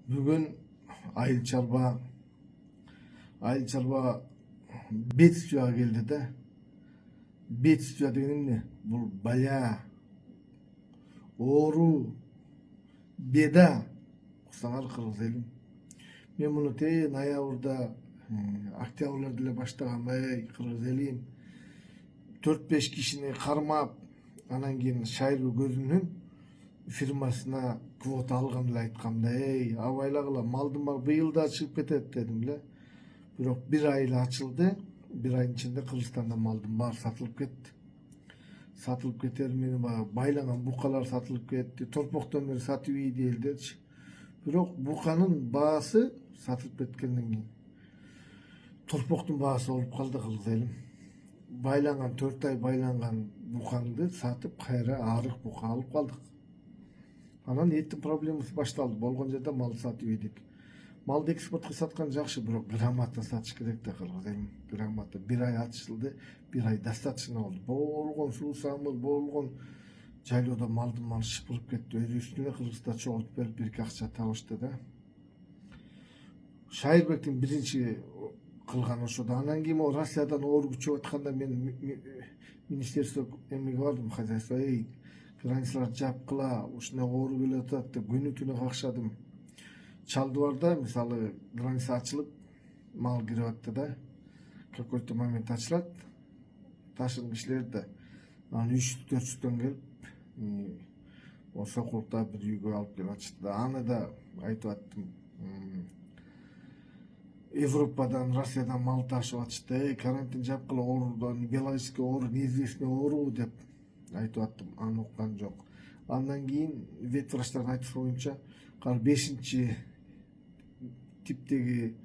Бүгін айыл чарба бет стюга келді да. Бет стюга деген не? Бұл бая, оору, беда. Құсаңар қырғыз елім. Мен мұны ноябрда, октябрьлерде эле баштагам, кыргыз элим. 4-5 кишини кармап, анан кийин Шайруу көзүнүн фирмасына квота алгам эле айткам да, абайлагыла, малдын баары быйыл да чыгып кетет дедим эле. Бирок 1 ай эле ачылды. 1 айдын ичинде Кыргызстанда малдын баары сатылып кетти. Сатылып кетер менен байланган букалар сатылып кетти. Торпоктон бери сатып ийди элдерчи. Бирок буканын баасы сатылып кеткенден кийин торпоктун баасы болуп калды кыргыз элим. Байланган 4 ай байланган букаңды сатып кайра арык бука алып калдык. Анан эттин проблемасы башталды. Болгон жерде мал сатып ийдик. Малды экспортко саткан жакшы, бирок грамотно сатыш керек да кыргыз элим. Грамотно 1 ай ачылды, 1 ай достаточно болду. Болгон суусамыз, болгон жайлоодо малдын баары шыпырып кетти. Өзү үстүнө Кыргызда чогултуп берип бир акча табышты да. Шайырбектин биринчи кылган ошодо. Анан кийин Россиядан оору күчөп атканда мен министерство эмеге бардым, хозяйство. Границалар жапкыла, ушундай оору келип атат деп күнү түнү какшадым. Чалдыбарда мисалы граница ачылып, мал кирип атты да. Какой-то момент ачылат. Ташыгын кишилер да анан 300-400төн келип, Сокулукта бир үйгө алып келип ачты да. Аны да айтып аттым. Европадан, Россиядан мал ташып атышты. Карантин жапкыла, оорудан, биологический оору, неизвестный оору деп айтып аттым. Аны уккан жок. Андан кийин ветврачтардын айтышы боюнча 5-чи типтеги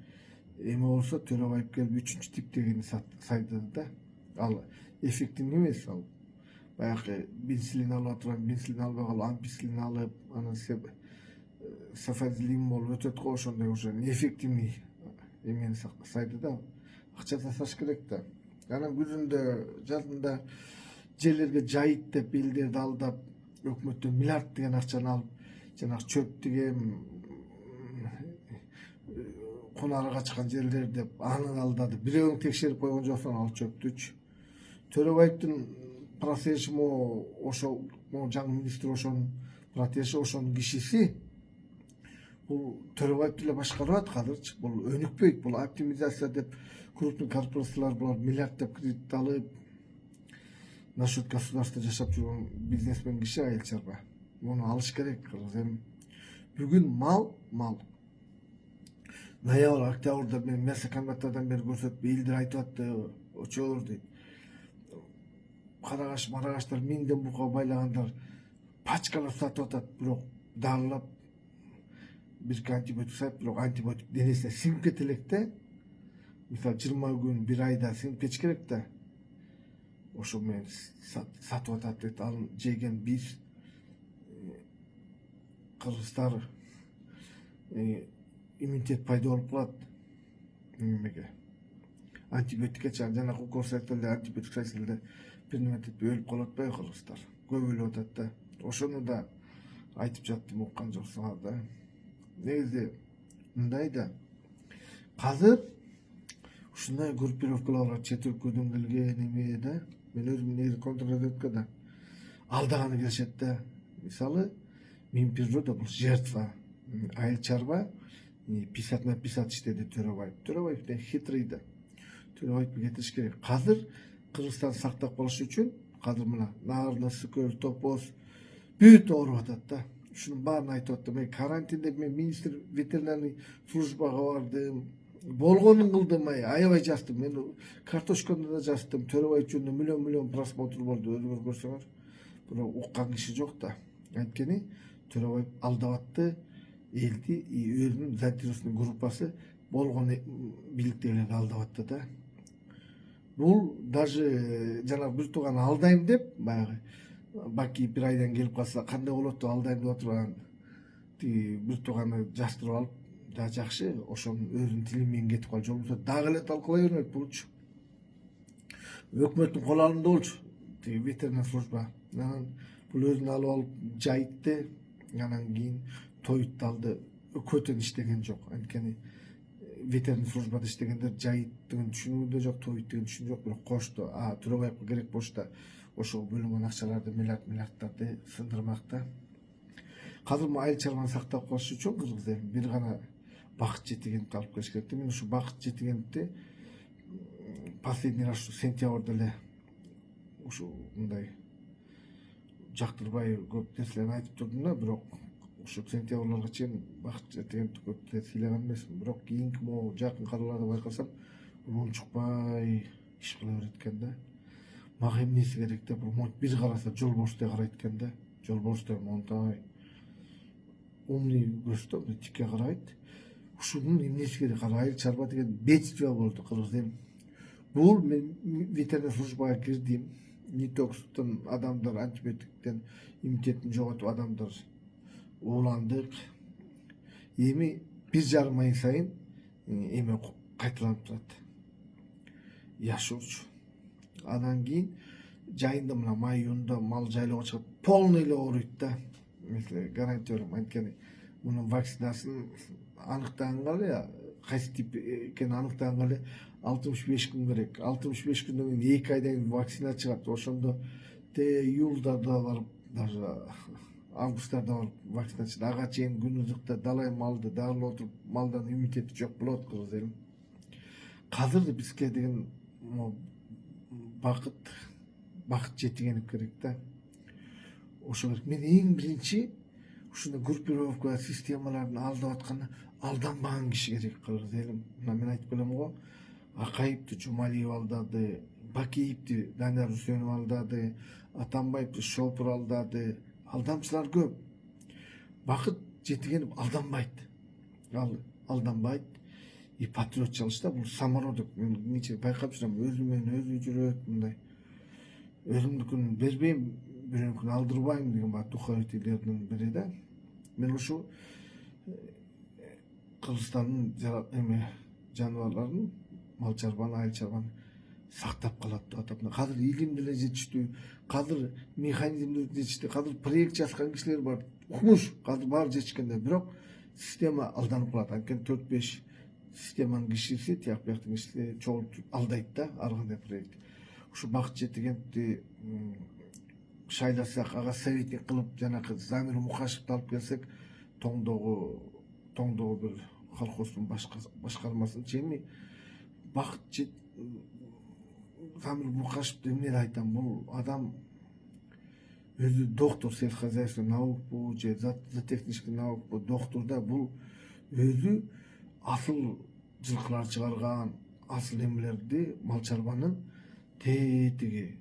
эме болсо Төрөбаев келип 3-чү типтегини сайды да. Ал эффективный эмес, ал баягы бензилин алып атырган, бензилин албай калып, ампицилин алып, анан сафазилин болуп өтөт го, ошондой уже эффективный эмени сайды да. Акча тасаш керек да. Анан күзүндө, жазында жерлерге жайыт деп элдерди алдап, өкмөттөн миллиарддеген акчаны алып, жанагы чөп деген кунары качкан жерлер деп аны алдады. Бирөөгүн текшерип койгон жоксуң ал чөптүчү. Төрөбаевдин протежи ошо жаңы министр, ошонун протежи, ошонун кишиси. Бул Төрөбаевди эле башкарып атат азырчы. Бул өнүкпөйт, бул оптимизация деп крупный корпорациялар булар миллиард деп кредит алып, на счет государства жашап жүргөн бизнесмен киши айыл чарба. Муну алыш керек кыргыз элим. Бүгүн мал. Ноябрь, октябрда мен мясокомбинаттардан бери көрсөтүп, элдер айтып атты, очоор дейт. Карагаш, марагаштар миңден бука байлагандар пачкалап сатып атат, бирок дарылап бир антибиотик сатып, бирок антибиотик денесине сиңип кете элек да. Мисалы 20 күн, 1 айда сиңип кетиш керек да. Ошо менен сатып атат дейт. Ал жеген биз кыргыздар иммунитет пайда болуп калат. Немеге? Антибиотикке жанагы укол эле антибиотик эле бир неме деп өлүп калып атпайбы кыргыздар? Көп өлүп атат да. Ошону да айтып жаттым, уккан жоксуңар да. Негизи мындай да. Азыр ушундай группировкалар бар, чет өлкөдөн келген эме да. Мен өзүм негизи контрразведкада алдаганы келишет да. Мисалы, Минприрода бул жертва, айыл чарба 50/50 иштеди Төрөбаев. Төрөбаев да хитрый да. Төрөбаевди кетириш керек. Азыр Кыргызстанды сактап калыш үчүн азыр мына наарына сүкөл, топоз бүт ооруп атат да. Ушунун баарын айтып аттым. Мен карантинде мен министр ветеринарный службага бардым. Болгонун кылдым, аябай жаздым. Мен карточкамда да жаздым. Төрөбаев жөнүндө миллион просмотр болду. Өзүңөр көрсөңөр. Бирок уккан киши жок да. Анткени Төрөбаев алдап атты элди, өзүнүн заинтересованный группасы болгон бийликтегилерди алдап атты да. Бул даже жанагы бир тууган алдайм деп, баягы баки 1 айдан келип калса кандай болот деп алдайм деп отурган бир тууганы жаштырып алып, да жакшы, ошонун өзүнүн тили менен кетип калчу. Болбосо дагы эле талкалай бермек болчу. Өкмөттүн кол алында болчу ветеринар служба. Анан бул өзүн алып алып жайытты. Анан кийин тоютталды. көтөн иштеген жок. Анткени ветеринар службада иштегендер жайыттыгын түшүнүүдө жок, тоюттугун түшүнүү жок, бирок кошту. Төрөбаевге керек болсо да ошого бөлүнгөн акчаларды миллиардтарды сындырмак да. Казыр айыл чарбаны сактап калыш үчүн кыргыз элин бир гана Бакыт Жетигеновди алып келиш керек. Мен ушу Бакыт Жетигеновди последний раз сентябрда эле ушу мындай жактырбай көп нерселерди айтып турдум да, бирок ушу сентябрларга чейин Бакыт Жетигеновди көп сыйлаган эмесмин. Бирок кийинки могу жакын кадрларда байкасам, бул унчукпай иш кыла берет экен да. Мага эмнеси керек деп, бир караса жолборстой карайт экен да. Жолборстой мондай умный көздө тикке карайт. Ушунун эмнеси керек? Айыл чарба деген бедствие болду кыргыз эл. Бул мен ветеринар службага кирдим. Нитокстон адамдар антибиотиктен иммунитетин жоготуп адамдар ууландык. Эми 1,5 ай сайын эме кайталанып турат. Яшоочу. Анан кийин жайында мына май июнда мал жайлоого чыгып полный эле ооруйт да. Мисалы гарантия берем, анткени мунун вакцинасын аныктаганга кайсы тип экенин аныктаганга 65 күн керек. 65 күндөн кийин 2 айдан кийин вакцина чыгат. Ошондо июлда барып, даже августта барып вакцина чыгат. Ага чейин күнүзүктө далай малды дарылап отуруп, малдан иммунитети жок болот кыргыз элин. Казыр бизге деген Бакыт Жетигенов керек да. Ошо керек. Мен эң биринчи ушундай группировка системаларын алдап атканда алданбаган киши керек кыргыз элим. Мына мен айтып келем го. Акаевди Жумалиев алдады, Бакиевди Данияр Үсөнов алдады, Атамбаевди Шопур алдады. Алдамчылар көп. Бакыт Жетигенов алданбайт. Ал алданбайт. И патриотчылыкта бул самородок. Мен нече байкап жүрөм, өзүмөн өзү жүрөт мындай. Өзүмдүкүн бербейм, бирөөнүкүн алдырбайм деген бар духовийлердин бири да. Мен ушу Кыргызстандын жаныбарларын, мал чарбаны, айыл чарбаны сактап калат деп атат. Казыр илим деле жетиштүү, казыр механизмдер жетиштүү, казыр проект жазган кишилер бар. Укмуш, казыр баары жетишкенде, бирок система алданып калат. Анткени 4-5 системанын кишиси, тияк бияктын кишиси чогултуп алдайт да, ар кандай проект. Ушу Бакыт Жетигеновди шайласак, ага советник кылып, жанакы Замир Мукашевди алып келсек, тоңдогу бир колхоздун башкармасын чейинми Замир Мукашевди эмне айтам, бул адам өзү доктор сельскохозяйственных наукпу же зоотехнический наукпу, доктор да, бул өзү асыл жылкылар чыгарган, асыл эмелерди мал чарбанын тетиги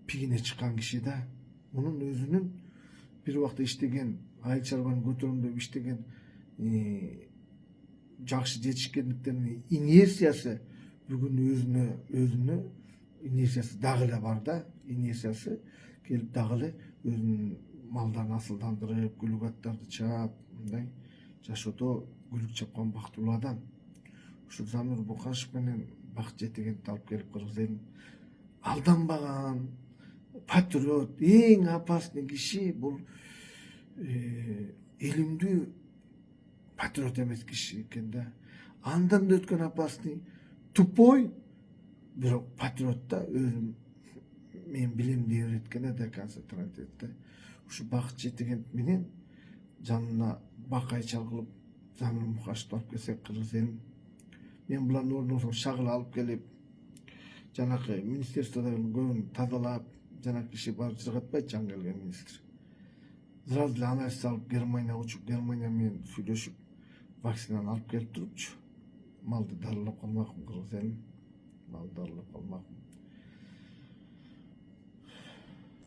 пигине чыккан киши да. Мунун өзүнүн бир убакта иштеген, айыл чарбаны көтөрөм иштеген жакшы жетишкендиктеринин инерциясы бүгүн өзүнө инерциясы дагы эле бар да. Инерциясы келип дагы эле өзүнүн малдарын асылдандырып, гүлүгаттарды чаап, мындай жашоодо гүлүк чапкан бактылуу адам. Ушу Замир Мукашев менен Бакыт Жетигеновди алып келип кыргыз элин алданбаган патриот, эң опасный киши бул элимдүү патриот эмес киши экен да. Андан да өткөн опасный, тупой, бирок патриот да, өзүм мен билем дей берет экен да, концентрат да. Ушу Бакыт Жетигенов менен жанына бакай чалгылып Замир Мукашевди алып келсек кыргыз элин, мен булардын ордуна шагыла алып келип, жанакы министерстводогу көбүн тазалап, жанакы киши барып жыргатпайт, жаңы келген министр. Сразу эле анализ алып Германия учуп, Германия менен сүйлөшүп, вакцинаны алып келип турупчу. Малды дарылап калмакмын кыргыз элин. Малды дарылап калмакмын.